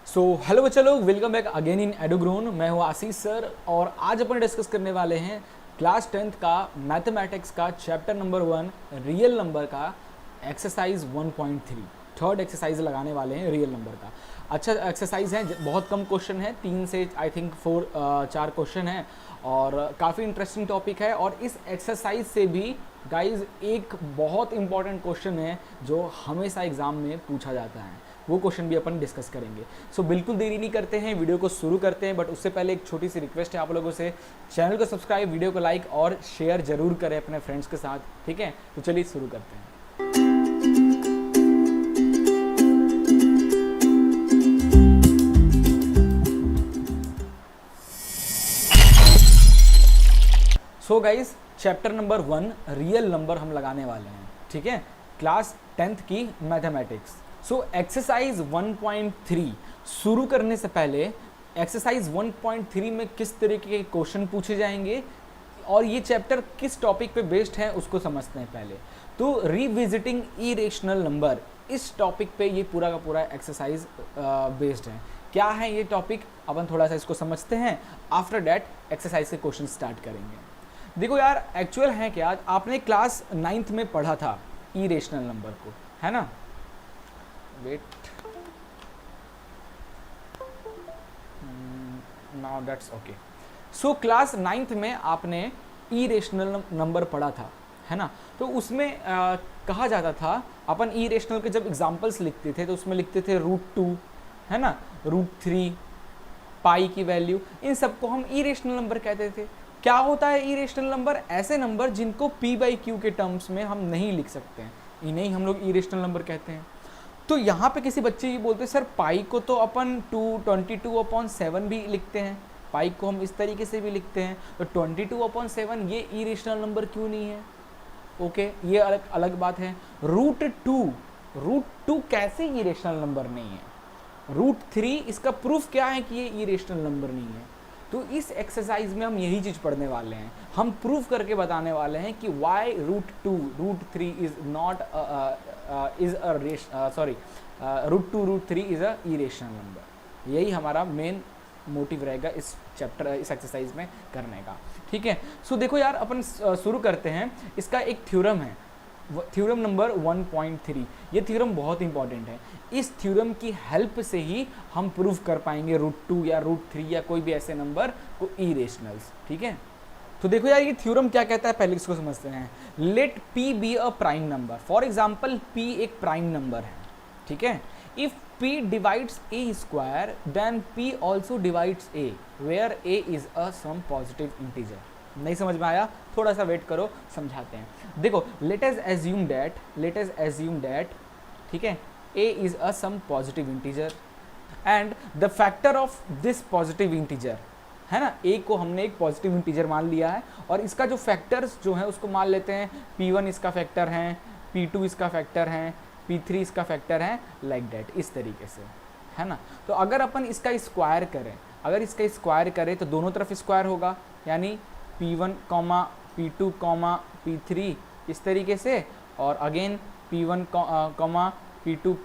So hello बच्चा लोग, welcome back again in एडोग्रोन। मैं हूँ आशीष सर और आज अपन डिस्कस करने वाले हैं क्लास 10th का मैथमेटिक्स का चैप्टर नंबर 1 रियल नंबर का एक्सरसाइज 1.3 थर्ड एक्सरसाइज लगाने वाले हैं रियल नंबर का। अच्छा एक्सरसाइज है, बहुत कम क्वेश्चन है, 3 से आई थिंक 4 क्वेश्चन है और काफ़ी इंटरेस्टिंग टॉपिक है। और इस एक्सरसाइज से भी गाइज एक बहुत इंपॉर्टेंट क्वेश्चन है जो हमेशा एग्जाम में पूछा जाता है, वो क्वेश्चन भी अपन डिस्कस करेंगे। सो बिल्कुल देरी नहीं करते हैं, वीडियो को शुरू करते हैं। बट उससे पहले एक छोटी सी रिक्वेस्ट है आप लोगों से, चैनल को सब्सक्राइब, वीडियो को लाइक और शेयर जरूर करें अपने फ्रेंड्स के साथ, ठीक है। तो चलिए शुरू करते हैं। So guys, chapter number 1 real number हम लगाने वाले हैं, ठीक है, क्लास 10th की मैथमेटिक्स। सो एक्सरसाइज 1.3 शुरू करने से पहले एक्सरसाइज 1.3 में किस तरीके के क्वेश्चन पूछे जाएंगे और ये चैप्टर किस टॉपिक पे बेस्ड है उसको समझते हैं पहले। तो रिविजिटिंग इरेशनल नंबर, इस टॉपिक पे ये पूरा का पूरा एक्सरसाइज बेस्ड है। क्या है ये टॉपिक, अपन थोड़ा सा इसको समझते हैं, आफ्टर डैट एक्सरसाइज के क्वेश्चन स्टार्ट करेंगे। देखो यार, एक्चुअल है क्या, आपने क्लास 9th में पढ़ा था इरेशनल नंबर को, है ना। Wait, now that's okay. So class 9th में आपने इरेशनल नंबर पढ़ा था, है ना। तो उसमें कहा जाता था, अपन इरेशनल के जब एग्जांपल्स लिखते थे तो उसमें लिखते थे √2, है ना, √3, पाई की वैल्यू, इन सबको हम इरेशनल नंबर कहते थे। क्या होता है इरेशनल नंबर? ऐसे नंबर जिनको p/q के टर्म्स में हम नहीं लिख सकते हैं, इन्हें ही हम लोग इरेशनल नंबर कहते हैं। तो यहाँ पे किसी बच्चे ये बोलते हैं सर पाई को तो अपन 22/7 भी लिखते हैं, पाई को हम इस तरीके से भी लिखते हैं, तो 22/7 ये इरेशनल नंबर क्यों नहीं है? ओके, ये अलग अलग बात है। √2 कैसे इरेशनल नंबर नहीं है? √3 इसका प्रूफ क्या है कि ये इरेशनल नंबर नहीं है? तो इस एक्सरसाइज में हम यही चीज़ पढ़ने वाले हैं, हम प्रूफ करके बताने वाले हैं कि why √3 is not √3 is a irrational number. यही हमारा मेन मोटिव रहेगा इस चैप्टर, इस एक्सरसाइज में करने का, ठीक है। सो देखो यार, अपन शुरू करते हैं। इसका एक थ्योरम है, थ्योरम नंबर 1.3। ये थ्योरम बहुत इंपॉर्टेंट है, इस थ्योरम की हेल्प से ही हम प्रूफ कर पाएंगे √2 या √3 या कोई भी ऐसे नंबर को इरेशनल्स, ठीक है। तो देखो यार, ये थ्योरम क्या कहता है, पहले इसको समझते हैं। Let p be a prime number, for example p एक प्राइम नंबर है, ठीक है। If p divides a² then p also divides a, where a is a some positive integer. नहीं समझ में आया? थोड़ा सा वेट करो, समझाते हैं। देखो, लेट अस एज्यूम दैट, ठीक है, a is a some positive integer and the factor of this positive integer, है ना, a को हमने एक पॉजिटिव इंटीजर मान लिया है और इसका जो फैक्टर्स जो है उसको मान लेते हैं, p1 इसका फैक्टर है, p2 इसका फैक्टर है, p3 इसका फैक्टर है, लाइक दैट, इस तरीके से, है ना। तो अगर अपन इसका स्क्वायर करें, तो दोनों तरफ स्क्वायर होगा, यानी p1, p2, p3 इस तरीके से, और again p1, p2,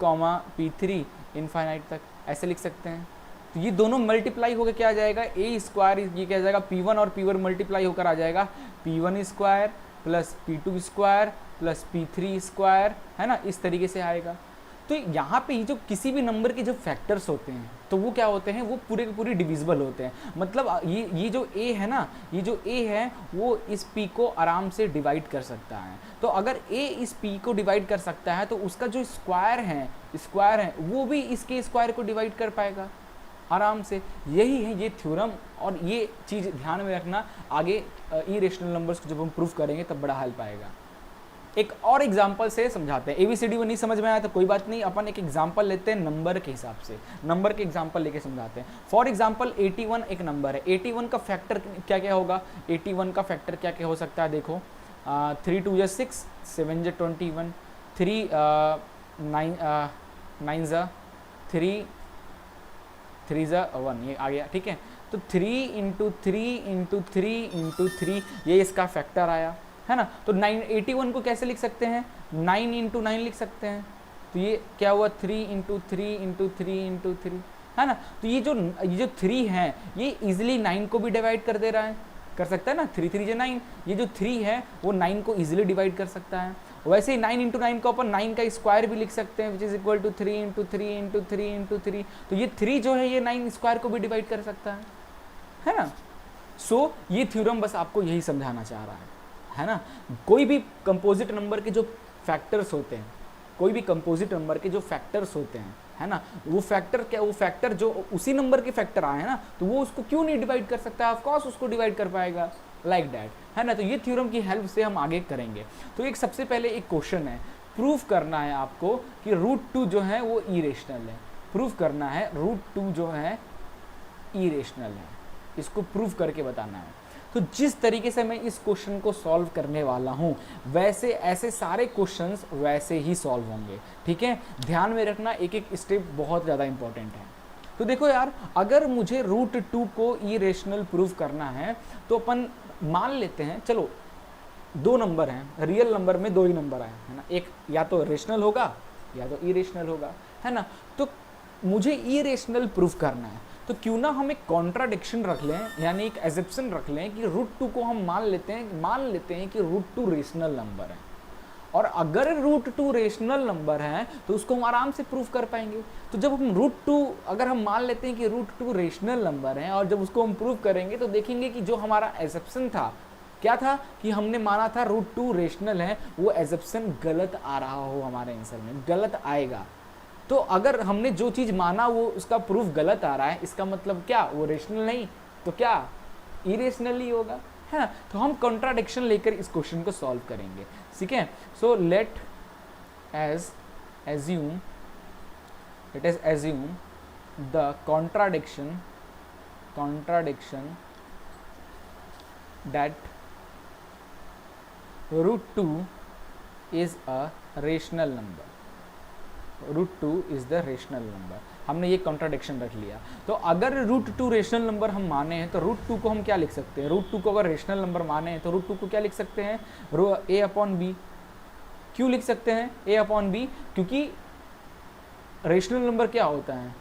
p3 infinite तक, ऐसे लिख सकते हैं। तो ये दोनों मल्टीप्लाई होकर क्या आ जाएगा, a², ये क्या आ जाएगा, p1 और p1 मल्टीप्लाई होकर आ जाएगा p1² plus p2² plus p3², है ना, इस तरीके से आएगा। तो यहाँ पे जो किसी भी नंबर के जो फैक्टर्स होते हैं तो वो क्या होते हैं, वो पूरे के पूरे डिविजिबल होते हैं। मतलब ये जो a है ना, ये जो a है वो इस p को आराम से डिवाइड कर सकता है। तो अगर a इस p को डिवाइड कर सकता है तो उसका जो स्क्वायर है वो भी इसके स्क्वायर को डिवाइड कर पाएगा आराम से। यही है ये थ्योरम, और ये चीज़ ध्यान में रखना, आगे इरेशनल नंबर्स को जब हम प्रूफ करेंगे तब बड़ा हेल्प आएगा। एक और एग्जाम्पल से समझाते हैं। ABCD में नहीं समझ में आया तो कोई बात नहीं, अपन एक एग्जाम्पल लेते हैं नंबर के हिसाब से, नंबर के एग्जाम्पल लेके समझाते हैं। फॉर एग्जाम्पल 81 एक नंबर है, 81 का फैक्टर क्या क्या होगा, 81 का फैक्टर क्या क्या हो सकता है, देखो 3 2 जा 6, 7 जा 21, 3 9 जा 3, 3 जा 1, ये आ गया, ठीक है। तो 3 × 3 × 3 × 3 ये इसका फैक्टर आया, है ना। तो 81 को कैसे लिख सकते हैं, 9 × 9 लिख सकते हैं। तो ये क्या हुआ, 3 × 3 × 3 × 3, है ना। तो ये जो 3 है ये इजिली 9 को भी डिवाइड कर दे रहा है, कर सकता है ना, 3 3 जो 9, ये जो 3 है वो 9 को इजिली डिवाइड कर सकता है। वैसे ही 9 इंटू 9 को अपन 9 का स्क्वायर भी लिख सकते हैं, which is equal to 3 into 3 into 3 into 3। तो ये 3 जो है ये 9 स्क्वायर को भी डिवाइड कर सकता है ना। सो ये थ्योरम बस आपको यही समझाना चाह रहा है ना। कोई भी कंपोजिट नंबर के जो फैक्टर्स होते हैं, कोई भी कंपोजिट नंबर के जो फैक्टर्स होते हैं, है ना, वो फैक्टर क्या, वो फैक्टर जो उसी नंबर के फैक्टर आए हैं ना, तो वो उसको क्यों नहीं डिवाइड कर सकता, ऑफ कोर्स उसको डिवाइड कर पाएगा, लाइक दैट, है ना। तो ये थ्योरम की हेल्प से हम आगे करेंगे। तो एक सबसे पहले एक क्वेश्चन है, प्रूफ करना है आपको कि √2 जो है वो इरेशनल है। प्रूफ करना है √2 जो है इरेशनल है, इसको प्रूफ करके बताना है। तो जिस तरीके से मैं इस क्वेश्चन को सॉल्व करने वाला हूँ, वैसे ऐसे सारे क्वेश्चंस वैसे ही सॉल्व होंगे, ठीक है। ध्यान में रखना, एक एक स्टेप बहुत ज़्यादा इंपॉर्टेंट है। तो देखो यार, अगर मुझे √2 को इरेशनल प्रूफ करना है तो अपन मान लेते हैं, चलो 2 नंबर हैं, रियल नंबर में 2 ही नंबर आए, है ना, एक या तो रेशनल होगा या तो इरेशनल होगा, है ना। तो मुझे इरेशनल प्रूफ करना है, तो क्यों ना हम एक कॉन्ट्राडिक्शन रख लें, यानी एक एजप्शन रख लें कि √2 को हम मान लेते हैं कि √2 रेशनल नंबर है। और अगर √2 रेशनल नंबर है तो उसको हम आराम से प्रूफ कर पाएंगे। तो जब हम √2 अगर हम मान लेते हैं कि √2 रेशनल नंबर है और जब उसको हम प्रूफ करेंगे तो देखेंगे कि जो हमारा एजप्शन था, क्या था कि हमने माना था √2 रेशनल है, वो एजप्शन गलत आ रहा हो, हमारे आंसर में गलत आएगा। तो अगर हमने जो चीज़ माना वो उसका प्रूफ गलत आ रहा है, इसका मतलब क्या, वो रेशनल नहीं तो क्या इरेशनल ही होगा, है ना। तो हम कॉन्ट्राडिक्शन लेकर इस क्वेश्चन को सॉल्व करेंगे, ठीक है। So let S assume the contradiction that √2 is a rational number, √2 is the rational number. हमने ये कॉन्ट्राडिक्शन रख लिया। तो अगर √2 रेशनल नंबर हम माने हैं तो √2 को हम क्या लिख सकते हैं, √2 को अगर रेशनल नंबर माने हैं तो √2 को क्या लिख सकते हैं, a/b। क्यों लिख सकते हैं a/b, क्योंकि रेशनल नंबर क्या होता है,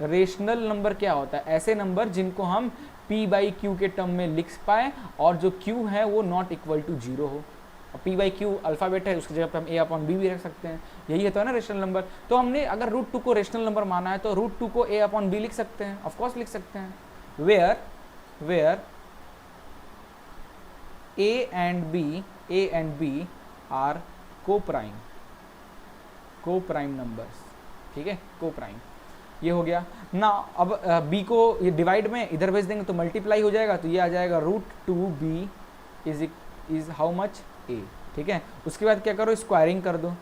रेशनल नंबर क्या होता है, ऐसे नंबर जिनको हम p/q के टर्म में लिख पाए और जो q है वो नॉट इक्वल टू 0 हो। p/q अल्फ़ाबेट है, उसकी जगह पे हम a/b भी रख सकते हैं, यही है तो है ना रेशनल नंबर। तो हमने अगर √2 को रेशनल नंबर माना है तो √2 को a/b लिख सकते हैं, ऑफ कोर्स लिख सकते हैं। Where a and b are coprime numbers, ठीक है, कोप्राइम। ये हो गया ना। अब b को ये डिवाइड में इधर भेज देंगे तो मल्टीप्लाई हो जाएगा, तो ये आ जाएगा √2b is how much a, ठीक है। उसके बाद क्या करो, स्क्वायरिंग कर दो,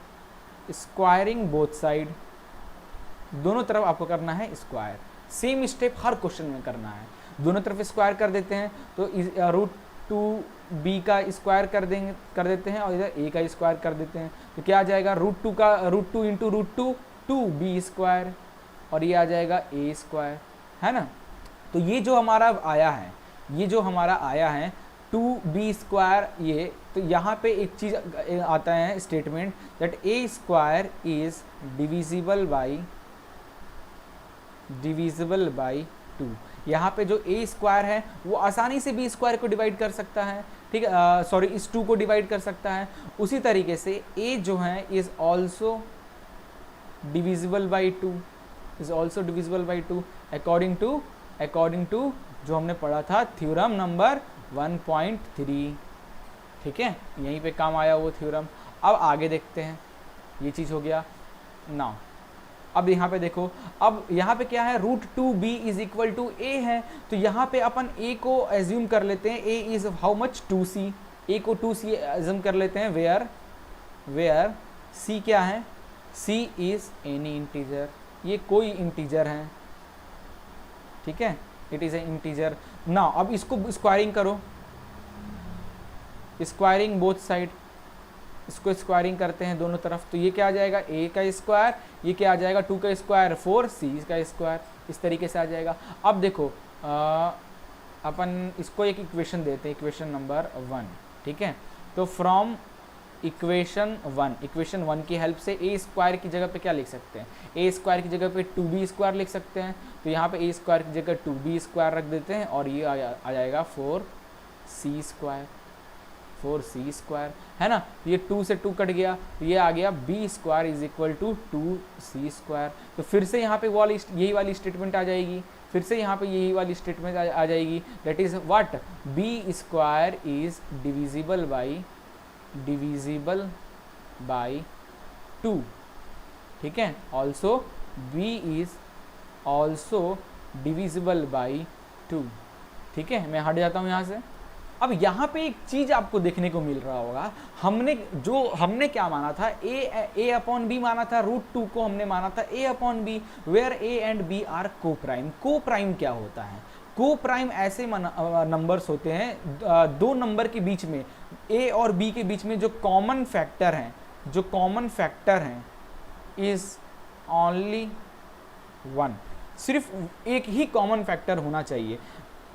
स्क्वायरिंग बोथ साइड, दोनों तरफ आपको करना है स्क्वायर। सेम स्टेप हर क्वेश्चन में करना है, दोनों तरफ स्क्वायर कर देते हैं तो √2b का स्क्वायर कर देते हैं और इधर a का स्क्वायर कर देते हैं। तो क्या आ जाएगा, √2 इंटू √2 2b स्क्वायर और ये आ जाएगा a स्क्वायर, है ना। तो ये जो हमारा आया है 2b स्क्वायर, ये तो यहाँ पे एक चीज़ आता है statement that a square is divisible by 2। यहाँ पे जो a स्क्वायर है वो आसानी से b स्क्वायर को डिवाइड कर सकता है, ठीक है, सॉरी इस 2 को डिवाइड कर सकता है। उसी तरीके से a जो है is also divisible by 2 according to जो हमने पढ़ा था थ्योरम नंबर 1.3, ठीक है, यहीं पे काम आया वो थ्योरम। अब आगे देखते हैं, ये चीज़ हो गया ना। अब यहाँ पे देखो, अब यहाँ पे क्या है, √2b is equal to a है, तो यहाँ पे अपन a को एज्यूम कर लेते हैं, a is how much 2c, a को 2c एज्यूम कर लेते हैं, वेयर c क्या है, c इज एनी इंटीजर, ये कोई इंटीजर है, ठीक है, इट इज ए इंटीजर ना। अब इसको स्क्वायरिंग करो, स्क्वायरिंग बोथ साइड, इसको स्क्वायरिंग करते हैं दोनों तरफ, तो ये क्या आ जाएगा, a का स्क्वायर, ये क्या आ जाएगा 2 का स्क्वायर 4, c का स्क्वायर, इस तरीके से आ जाएगा। अब देखो अपन इसको एक इक्वेशन देते हैं, इक्वेशन नंबर 1, ठीक है। तो फ्रॉम इक्वेशन वन की हेल्प से ए स्क्वायर की जगह पे क्या लिख सकते हैं, ए स्क्वायर की जगह पे 2b स्क्वायर लिख सकते हैं। तो यहाँ पे ए स्क्वायर की जगह 2b स्क्वायर रख देते हैं और ये आ जाएगा 4c स्क्वायर, है ना। ये 2 से 2 कट गया, तो ये आ गया b square is equal to 2c square. तो फिर से यहाँ पे यही वाली स्टेटमेंट आ जाएगी, फिर से यहाँ पे यही वाली स्टेटमेंट आ जाएगी, that is what, b square is divisible by 2, ठीक है। Also b is also divisible by 2, ठीक है। मैं हट जाता हूँ यहाँ से। अब यहाँ पे एक चीज आपको देखने को मिल रहा होगा, हमने क्या माना था, a अपॉन बी माना था, √2 को हमने माना था a upon b, where a and b are coprime. Coprime क्या होता है, को प्राइम ऐसे नंबर्स होते हैं दो नंबर के बीच में, a और b के बीच में जो कॉमन फैक्टर हैं इज ओनली 1, सिर्फ एक ही कॉमन फैक्टर होना चाहिए,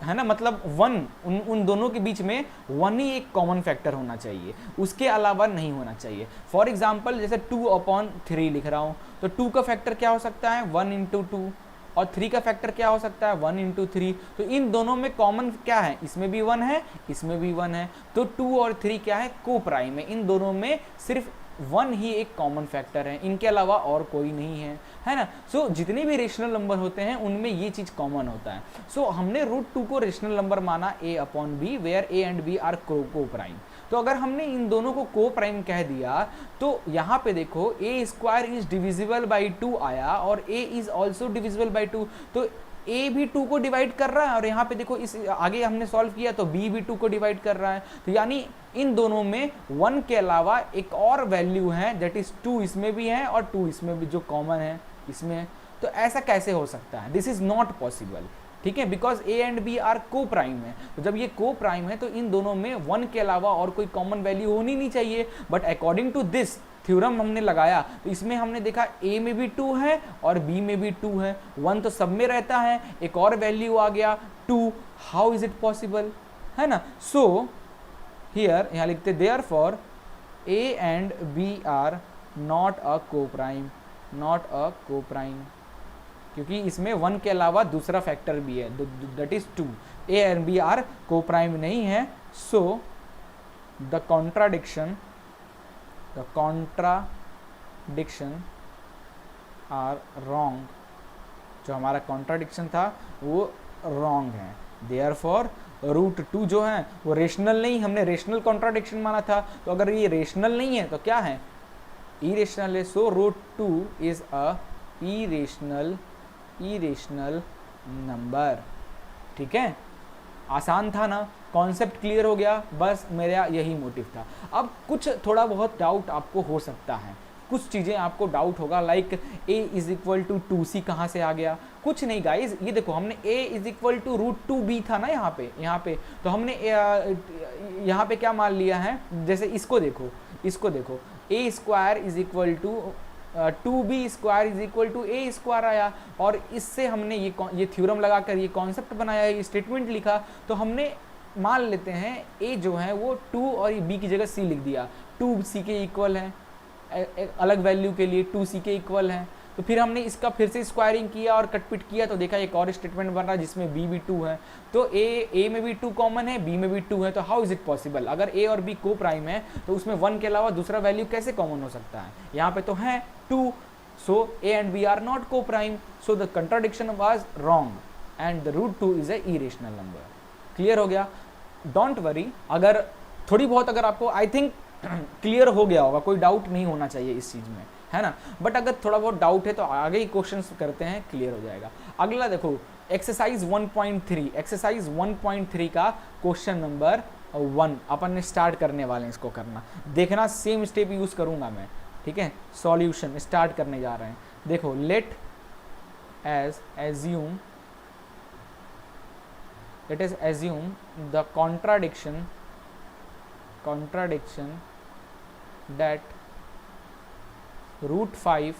है ना। मतलब 1, उन दोनों के बीच में 1 ही एक कॉमन फैक्टर होना चाहिए, उसके अलावा नहीं होना चाहिए। फॉर एग्जाम्पल जैसे 2/3 लिख रहा हूँ, तो 2 का फैक्टर क्या हो सकता है, 1 × 2, और 3 का फैक्टर क्या हो सकता है, 1 × 3। तो इन दोनों में कॉमन क्या है, इसमें भी 1 है, इसमें भी 1 है, तो 2 और 3 क्या है, को प्राइम है। इन दोनों में सिर्फ 1 ही एक कॉमन फैक्टर है, इनके अलावा और कोई नहीं है ना। सो जितने भी रेशनल नंबर होते हैं उनमें ये चीज कॉमन होता है। सो हमने √2 को रेशनल नंबर माना a upon b, where a and b are coprime. तो अगर हमने इन दोनों को को प्राइम कह दिया, तो यहाँ पे देखो a square is divisible by 2 आया और a is also divisible by 2, तो a भी 2 को डिवाइड कर रहा है, और यहाँ पे देखो इस आगे हमने सॉल्व किया तो b भी 2 को डिवाइड कर रहा है। तो यानी इन दोनों में 1 के अलावा एक और वैल्यू है, दैट इज 2 इसमें भी है और 2 इसमें भी, जो कॉमन है इसमें है। तो ऐसा कैसे हो सकता है, दिस इज नॉट पॉसिबल, ठीक है, because a and b are coprime है। तो जब ये को प्राइम है तो इन दोनों में 1 के अलावा और कोई कॉमन वैल्यू होनी नहीं चाहिए। But according to this theorem हमने लगाया, तो इसमें हमने देखा a में भी 2 है और b में भी 2 है, 1 तो सब में रहता है, एक और वैल्यू आ गया 2, हाउ इज इट पॉसिबल, है ना। सो हियर यहाँ लिखते therefore a and b are not a coprime, क्योंकि इसमें 1 के अलावा दूसरा फैक्टर भी है, that is 2, a and b are coprime नहीं है। So the contradiction are wrong, जो हमारा कॉन्ट्राडिक्शन था वो रॉन्ग है। देयरफॉर √2 जो है वो रेशनल नहीं, हमने रेशनल कॉन्ट्राडिक्शन माना था, तो अगर ये रेशनल नहीं है तो क्या है, इरेशनल है। सो √2 इज अ इरेशनल नंबर, ठीक है। आसान था ना, कॉन्सेप्ट क्लियर हो गया, बस मेरा यही मोटिव था। अब कुछ थोड़ा बहुत डाउट आपको हो सकता है, कुछ चीज़ें आपको डाउट होगा, like a is equal to 2c कहाँ से आ गया। कुछ नहीं गाइज, ये देखो हमने a is equal to √2b था ना यहाँ पे, तो हमने यहाँ पे क्या मान लिया है, जैसे इसको देखो a square is equal to 2b square is equal to a square आया, और इससे हमने ये थ्योरम लगाकर ये कॉन्सेप्ट बनाया, ये स्टेटमेंट लिखा। तो हमने मान लेते हैं a जो है वो 2 और b की जगह c लिख दिया, 2c के इक्वल है, एक अलग वैल्यू के लिए 2c के इक्वल है। तो फिर हमने इसका फिर से स्क्वायरिंग किया और कटपिट किया, तो देखा एक और स्टेटमेंट बन रहा है जिसमें b भी 2 है। तो a में भी 2 कॉमन है, b में भी 2 है, तो हाउ इज इट पॉसिबल, अगर a और b को प्राइम है तो उसमें 1 के अलावा दूसरा वैल्यू कैसे कॉमन हो सकता है, यहाँ पे तो है 2। So a and b are not coprime, so the contradiction was wrong and the √2 is a irrational number. Clear हो गया, डोंट वरी, अगर थोड़ी बहुत अगर आपको आई थिंक क्लियर हो गया होगा, कोई डाउट नहीं होना चाहिए इस चीज़ में, है ना। बट अगर थोड़ा बहुत डाउट है तो आगे ही क्वेश्चंस करते हैं, क्लियर हो जाएगा। अगला देखो एक्सरसाइज 1.3 का क्वेश्चन नंबर 1 अपन ने स्टार्ट करने वाले हैं इसको करना, देखना सेम स्टेप यूज करूंगा मैं, ठीक है। सॉल्यूशन स्टार्ट करने जा रहे हैं, देखो let's assume the contradiction that √5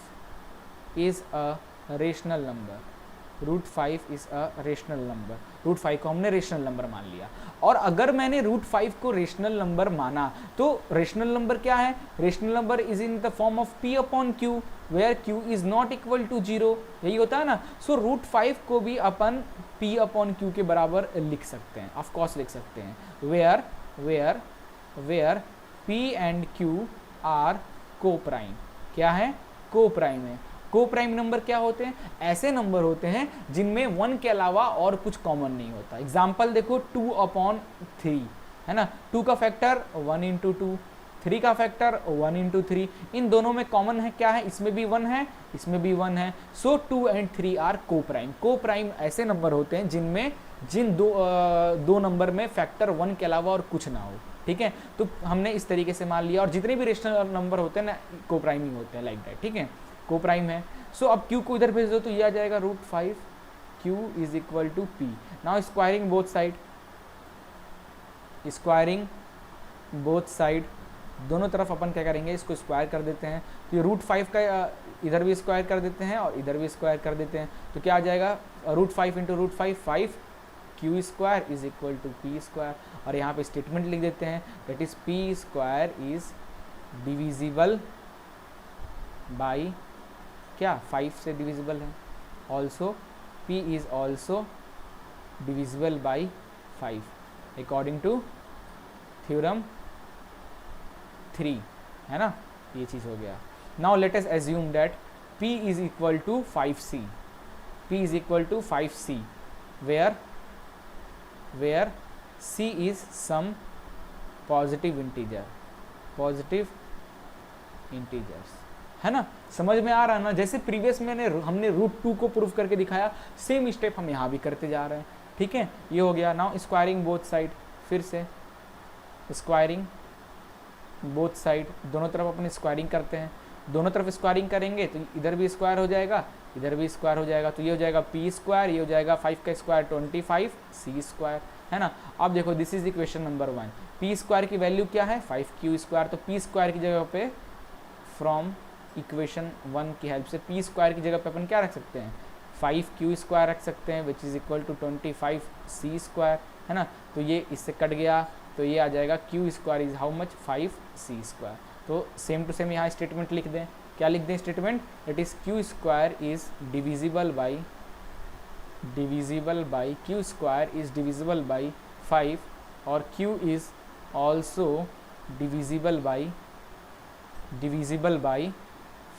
is a rational number, root 5 is a rational number. Root 5 को हमने रेशनल नंबर मान लिया, और अगर मैंने रूट 5 को रेशनल नंबर माना तो रेशनल नंबर क्या है? Rational number is in the form of p upon q where q is not equal to 0, यही होता है ना। सो रूट 5 को भी अपन p अपॉन q के बराबर लिख सकते हैं, ऑफ कोर्स लिख सकते हैं, where p and q are coprime. क्या है? को प्राइम है। को प्राइम नंबर क्या होते हैं? ऐसे नंबर होते हैं जिनमें 1 के अलावा और कुछ कॉमन नहीं होता। एग्जाम्पल देखो 2 अपॉन 3 है ना, 2 का फैक्टर 1 इंटू 2, 3 का फैक्टर 1 इंटू 3, इन दोनों में कॉमन है क्या है? इसमें भी 1 है, इसमें भी 1 है। सो 2 एंड 3 आर को प्राइम। को प्राइम ऐसे नंबर होते हैं जिन दो नंबर में फैक्टर 1 के अलावा और कुछ ना हो। ठीक है, तो हमने इस तरीके से मान लिया, और जितने भी रेशनल नंबर होते हैं ना को प्राइम ही होते हैं, लाइक दैट। ठीक है, को प्राइम है। सो अब q को इधर भेज दो तो ये आ जाएगा root 5 q is equal to p। Now squaring both side, squaring both side, दोनों तरफ अपन क्या करेंगे, इसको स्क्वायर कर देते हैं। तो ये रूट 5 का इधर भी स्क्वायर कर देते हैं और इधर भी स्क्वायर कर देते हैं, तो क्या आ जाएगा? Root 5 into root 5 q square is equal to p square. और यहाँ पे स्टेटमेंट लिख देते हैं, that is p square is divisible by क्या? 5 से डिविजिबल है। Also p is also divisible by 5 according to theorem 3, है ना, ये चीज़ हो गया। Now let us assume that p is equal to 5c, p is equal to 5c where c is some positive integers, है ना। समझ में आ रहा है ना? जैसे प्रीवियस में हमने रूट 2 को प्रूफ करके दिखाया, सेम स्टेप हम यहाँ भी करते जा रहे हैं। ठीक है, ये हो गया। नाउ स्क्वायरिंग बोथ साइड, फिर से स्क्वायरिंग बोथ साइड, दोनों तरफ अपन स्क्वायरिंग करते हैं। दोनों तरफ स्क्वायरिंग करेंगे तो इधर भी स्क्वायर हो जाएगा, इधर भी स्क्वायर हो जाएगा, तो ये हो जाएगा p स्क्वायर, ये हो जाएगा 5 का स्क्वायर 25 c स्क्वायर, है ना। अब देखो this is equation number 1। p square की वैल्यू क्या है? 5q square. तो p स्क्वायर की जगह पे फ्रॉम इक्वेशन 1 की हेल्प से p स्क्वायर की जगह पे अपन क्या रख सकते हैं? 5q स्क्वायर रख सकते हैं, which is equal to 25 c square, है ना। तो ये इससे कट गया, तो ये आ जाएगा q square is how much? 5c square. तो सेम टू सेम यहाँ स्टेटमेंट लिख दें। क्या लिख दें statement? It is q square is divisible by q square is divisible by 5 और q is also divisible by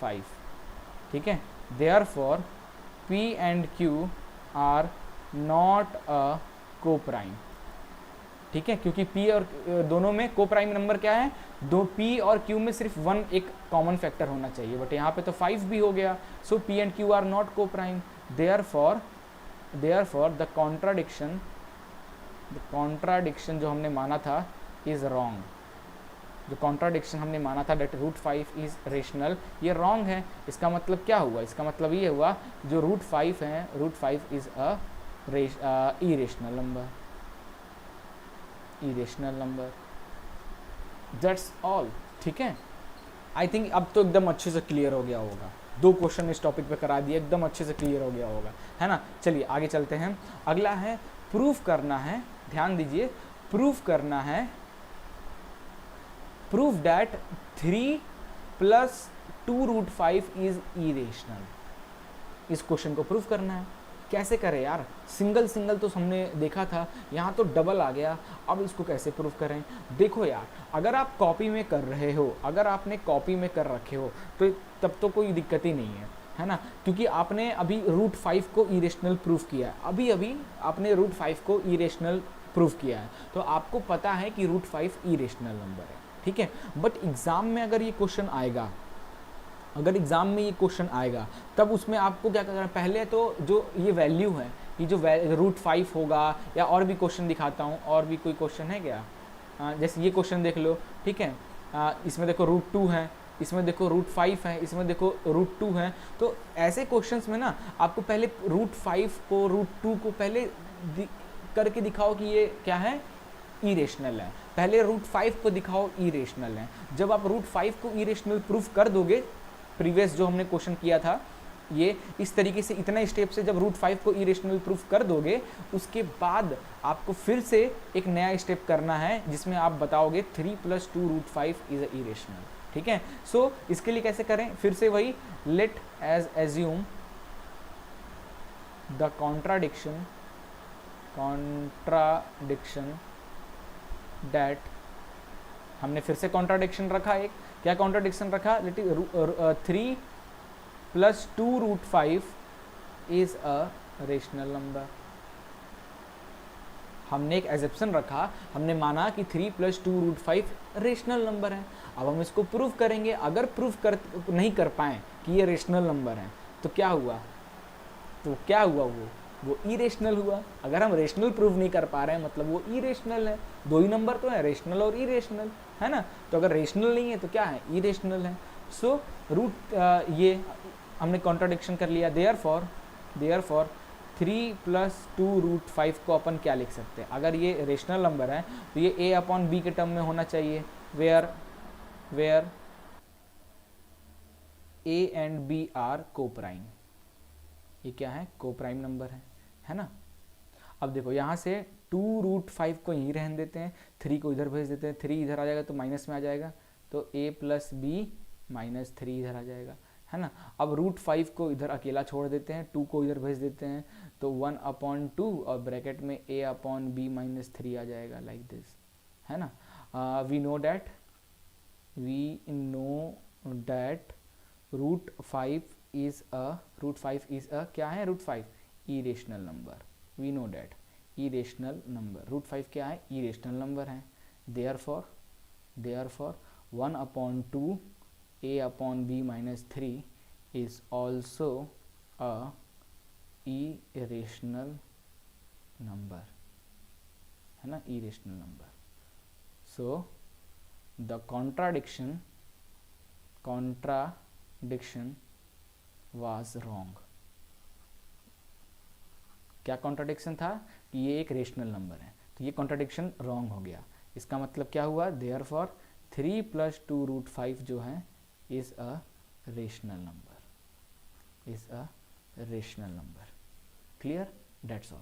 5। ठीक है, therefore p and q are not a coprime. ठीक है, क्योंकि p और दोनों में को प्राइम नंबर क्या है? दो p और q में सिर्फ 1 एक कॉमन फैक्टर होना चाहिए, बट यहाँ पे तो 5 भी हो गया। So p and q are not coprime, therefore the contradiction जो हमने माना था इज रॉन्ग। जो कॉन्ट्राडिक्शन हमने माना था दैट रूट 5 इज रेशनल, ये रॉन्ग है। इसका मतलब क्या हुआ? इसका मतलब ये हुआ जो रूट 5 है, root 5 is a irrational number, that's all. ठीक है, आई थिंक अब तो एकदम अच्छे से क्लियर हो गया होगा। 2 क्वेश्चन इस टॉपिक पे करा दिए, एकदम अच्छे से क्लियर हो गया होगा, है ना। चलिए आगे चलते हैं। अगला है प्रूफ करना है, ध्यान दीजिए, प्रूफ करना है, proof that 3 + 2 root 5 is irrational. इस क्वेश्चन को प्रूफ करना है। कैसे करें यार? सिंगल तो हमने देखा था, यहाँ तो डबल आ गया। अब इसको कैसे प्रूफ करें? देखो यार, अगर आप कॉपी में कर रहे हो, अगर आपने कॉपी में कर रखे हो तो तब तो कोई दिक्कत ही नहीं है ना, क्योंकि आपने अभी रूट 5 को इरेशनल प्रूफ किया है। अभी आपने रूट 5 को इरेशनल प्रूफ किया है, तो आपको पता है कि रूट 5 इरेशनल नंबर है। ठीक है, बट एग्जाम में अगर ये क्वेश्चन आएगा, तब उसमें आपको क्या करना है? पहले तो जो ये वैल्यू है, ये जो रूट 5 होगा, या और भी क्वेश्चन दिखाता हूँ, और भी कोई क्वेश्चन है क्या? जैसे ये क्वेश्चन देख लो। ठीक है, इसमें देखो रूट 2 है, इसमें देखो रूट 5 है, इसमें देखो रूट 2 है। तो ऐसे क्वेश्चंस में ना आपको पहले रूट 5 को, रूट 2 को पहले करके दिखाओ कि ये क्या है? इरेशनल है। पहले रूट 5 को दिखाओ इरेशनल है। जब आप रूट 5 को इरेशनल प्रूफ कर दोगे, प्रीवियस जो हमने क्वेश्चन किया था ये इस तरीके से इतना स्टेप से जब रूट 5 को इरेशनल प्रूफ कर दोगे, उसके बाद आपको फिर से एक नया स्टेप करना है जिसमें आप बताओगे 3 + 2 √5 इज अ इरेशनल। ठीक है, सो इसके लिए कैसे करें, फिर से वही let us assume the contradiction that, हमने फिर से कॉन्ट्राडिक्शन रखा, एक क्या कॉन्ट्राडिक्शन रखा, let 3 + 2 √5 is a rational number. हमने एक एजेप्शन रखा, हमने माना कि 3 + 2 √5 रेशनल नंबर है। अब हम इसको प्रूफ करेंगे, अगर प्रूफ नहीं कर पाए कि ये रेशनल नंबर है तो क्या हुआ, वो इरेशनल हुआ। अगर हम रेशनल प्रूफ नहीं कर पा रहे हैं मतलब वो इरेशनल है। दो ही नंबर तो है, रेशनल और इरेशनल, है ना। तो अगर रेशनल नहीं है तो क्या है, इरेशनल है। सो ये हमने कॉन्ट्राडिक्शन कर लिया। देयरफॉर 3 + 2 √5 को अपन क्या लिख सकते हैं, अगर ये रेशनल नंबर है तो ये a/b के टर्म में होना चाहिए, where a and b are coprime. ये क्या है, कोप्राइम नंबर है ना। अब देखो यहाँ से 2 √5 को यहीं रहने देते हैं, 3 को इधर भेज देते हैं, 3 इधर आ जाएगा तो माइनस में आ जाएगा, तो a + b - 3 इधर आ जाएगा, है ना। अब √5 को इधर अकेला छोड़ देते हैं, 2 को इधर भेज देते हैं, तो 1/2 और ब्रैकेट में a/b - 3 आ जाएगा, लाइक दिस, है ना। We know that √5 is a क्या है, √5 irrational number. We know that irrational number, √5 क्या है, इरेशनल नंबर है। Therefore 1/2 a/b - 3 is also a irrational number, है ना, irrational number. So the contradiction was wrong. क्या कॉन्ट्राडिक्शन था कि ये एक रेशनल नंबर है, तो ये कॉन्ट्राडिक्शन रॉन्ग हो गया। इसका मतलब क्या हुआ, देयरफॉर 3 + 2 √5 जो है is a rational number, clear, that's all.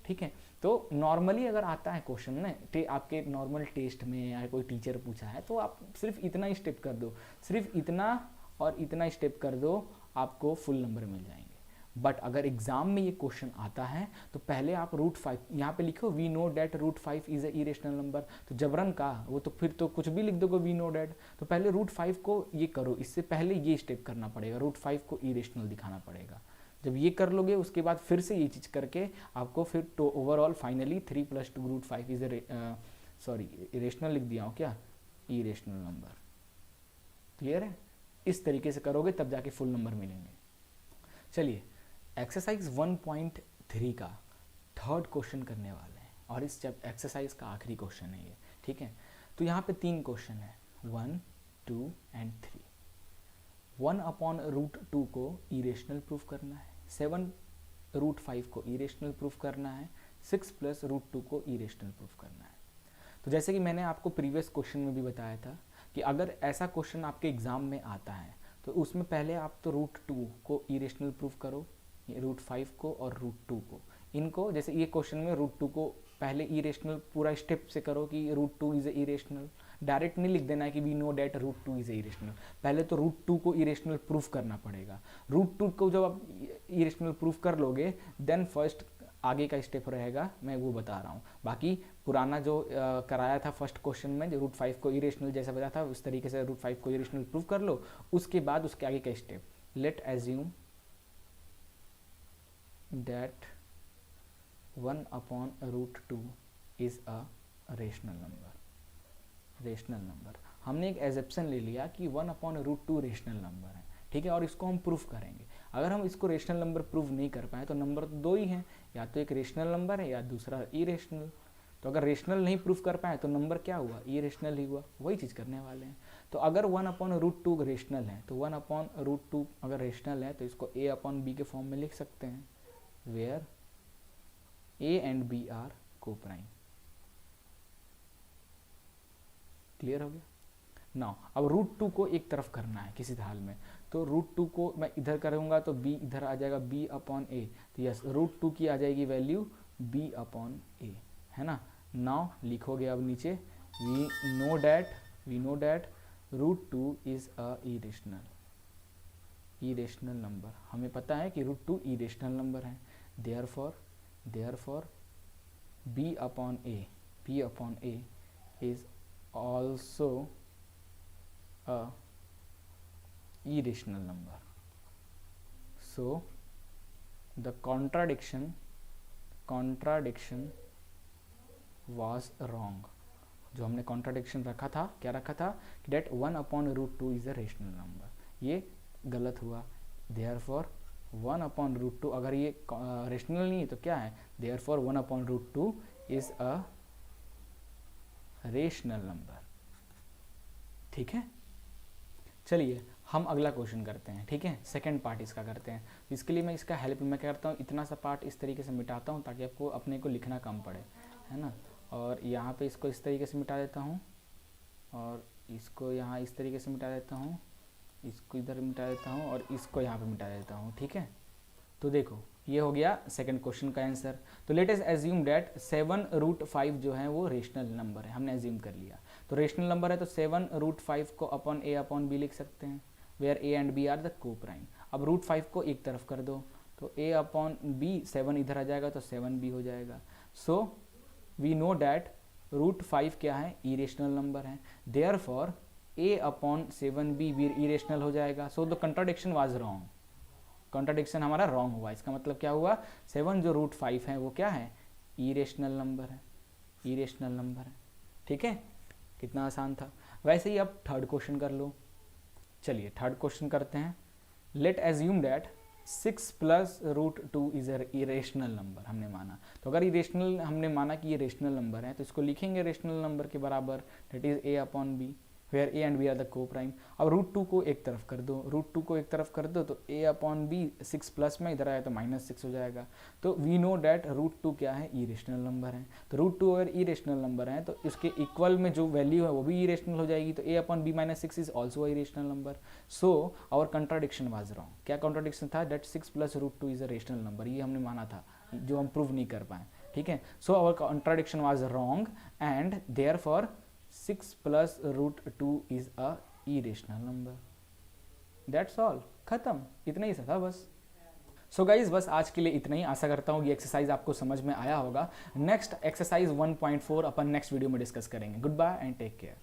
ठीक है, तो नॉर्मली अगर आता है क्वेश्चन ना आपके नॉर्मल टेस्ट में या कोई टीचर पूछा है तो आप सिर्फ इतना ही स्टेप कर दो, सिर्फ इतना और इतना स्टेप कर दो, आपको फुल नंबर मिल जाएंगे। बट अगर एग्जाम में ये क्वेश्चन आता है तो पहले आप √5 यहाँ पे लिखो, we know that √5 is a irrational number, तो जबरन का वो तो फिर तो कुछ भी लिख दोगे वी नो डेट, तो पहले √5 को ये करो, इससे पहले ये स्टेप करना पड़ेगा, √5 को इरेशनल दिखाना पड़ेगा। जब ये कर लोगे उसके बाद फिर से ये चीज़ करके आपको फिर तो ओवरऑल फाइनली 3 + 2 √5 इज इरेशनल लिख दिया हो क्या, इरेशनल नंबर। क्लियर है, इस तरीके से करोगे तब जाके फुल नंबर मिलेंगे। चलिए एक्सरसाइज 1.3 का थर्ड क्वेश्चन करने वाले हैं और इस एक्सरसाइज का आखिरी क्वेश्चन है ये। ठीक है, तो यहाँ पे 3 क्वेश्चन है, 1, 2 and 3। 1/√2 को इरेशनल प्रूफ करना है, 7 √5 को इरेशनल प्रूफ करना है, 6 + √2 को इरेशनल प्रूफ करना है। तो जैसे कि मैंने आपको प्रीवियस क्वेश्चन में भी बताया था कि अगर ऐसा क्वेश्चन आपके एग्जाम में आता है तो उसमें पहले आप तो √2 को इरेशनल प्रूफ करो, √5 को और √2 को, इनको जैसे ये क्वेश्चन में √2 को पहले इरेशनल पूरा स्टेप से करो कि √2 इज इरेशनल, डायरेक्ट नहीं लिख देना है कि we know that √2 is irrational, पहले तो √2 को इरेशनल प्रूफ करना पड़ेगा। √2 को जब आप इरेशनल प्रूफ कर लोगे देन फर्स्ट आगे का स्टेप रहेगा, मैं वो बता रहा हूँ। बाकी पुराना जो कराया था फर्स्ट क्वेश्चन में जो √5 को इरेशनल जैसा बताया था उस तरीके से √5 को इरेशनल प्रूफ कर लो, उसके बाद उसके आगे का step, late assume that 1/√2 is a rational number। हमने एक एजेप्शन ले लिया कि 1/√2 रेशनल नंबर है, ठीक है, और इसको हम प्रूफ करेंगे। अगर हम इसको रेशनल नंबर प्रूफ नहीं कर पाए तो नंबर तो 2 ही हैं, या तो एक रेशनल नंबर है या दूसरा इरेशनल। तो अगर रेशनल नहीं प्रूफ कर पाए तो नंबर क्या हुआ, इरेशनल ही हुआ, वही चीज़ करने वाले हैं। तो अगर 1/√2 रेशनल है तो 1/√2 अगर रेशनल है तो इसको a/b के फॉर्म में लिख सकते हैं, where a and b are co-prime। Clear हो गया। नाउ अब √2 को एक तरफ करना है किसी हाल में, तो √2 को मैं इधर करूँगा तो b इधर आ जाएगा b/a, तो यस √2 की आ जाएगी वैल्यू b/a, है ना। नाउ लिखोगे अब नीचे we know that √2 is a irrational number. हमें पता है कि √2 इरेशनल नंबर है, therefore b/a is also a irrational number. So the contradiction was wrong. जो हमने कॉन्ट्राडिक्शन रखा था, क्या रखा था कि that 1/√2 is a rational number, ये गलत हुआ। देयरफॉर 1/√2 अगर ये रेशनल नहीं है तो क्या है, therefore 1/√2 is a rational number. ठीक है, चलिए हम अगला क्वेश्चन करते हैं। ठीक है, सेकंड पार्ट इसका करते हैं। इसके लिए मैं इसका हेल्प मैं क्या करता हूँ, इतना सा पार्ट इस तरीके से मिटाता हूँ ताकि आपको अपने को लिखना कम पड़े, है ना। और यहाँ पे इसको इस तरीके से मिटा देता हूँ, और इसको यहाँ इस तरीके से मिटा देता हूँ, इसको इधर मिटा देता हूँ, और इसको यहाँ पे मिटा देता हूँ। ठीक है, तो देखो ये हो गया सेकंड क्वेश्चन का आंसर। तो लेट अस एज्यूम दैट 7√5 जो है वो रेशनल नंबर है, हमने एज्यूम कर लिया। तो रेशनल नंबर है तो 7√5 को अपॉन a/b लिख सकते हैं, where a and b are the coprime. अब √5 को एक तरफ कर दो तो a/b 7 इधर आ जाएगा तो 7b हो जाएगा। सो वी नो डैट √5 क्या है, इरेशनल नंबर है, देयरफॉर a/7b भी इरेशनल हो जाएगा। सो the contradiction was wrong, contradiction हमारा रॉन्ग हुआ। इसका मतलब क्या हुआ, 7 जो √5 है वो क्या है, इरेशनल नंबर है, इरेशनल नंबर है। ठीक है, कितना आसान था। वैसे ही अब थर्ड क्वेश्चन कर लो। चलिए थर्ड क्वेश्चन करते हैं। Late assume that 6 + √2 is irrational number, हमने माना। तो अगर इरेशनल हमने माना कि ये रेशनल नंबर है तो इसको लिखेंगे रेशनल नंबर के बराबर, that is a/b, where a and b are the coprime. अब √2 को एक तरफ कर दो, √2 को एक तरफ कर दो तो a/b 6 प्लस में इधर आया तो -6 हो जाएगा। तो वी नो डैट √2 क्या है, इरेशनल नंबर है। तो √2 अगर इरेशनल नंबर है तो इसके इक्वल में जो वैल्यू है वो भी इरेशनल हो जाएगी। तो a/b -6 is also a irrational number. So our contradiction was wrong. क्या कंट्राडिक्शन था, that 6 + √2 is a rational number, ये हमने माना था जो हम प्रूव नहीं कर पाए। ठीक है, so our contradiction was wrong and therefore 6 + √2 is a irrational number. That's all, खत्म, इतना ही सा था बस। सो गाइज बस आज के लिए इतना ही। आशा करता हूँ ये एक्सरसाइज आपको समझ में आया होगा। नेक्स्ट एक्सरसाइज 1.4 अपन नेक्स्ट वीडियो में डिस्कस करेंगे। Goodbye and take care.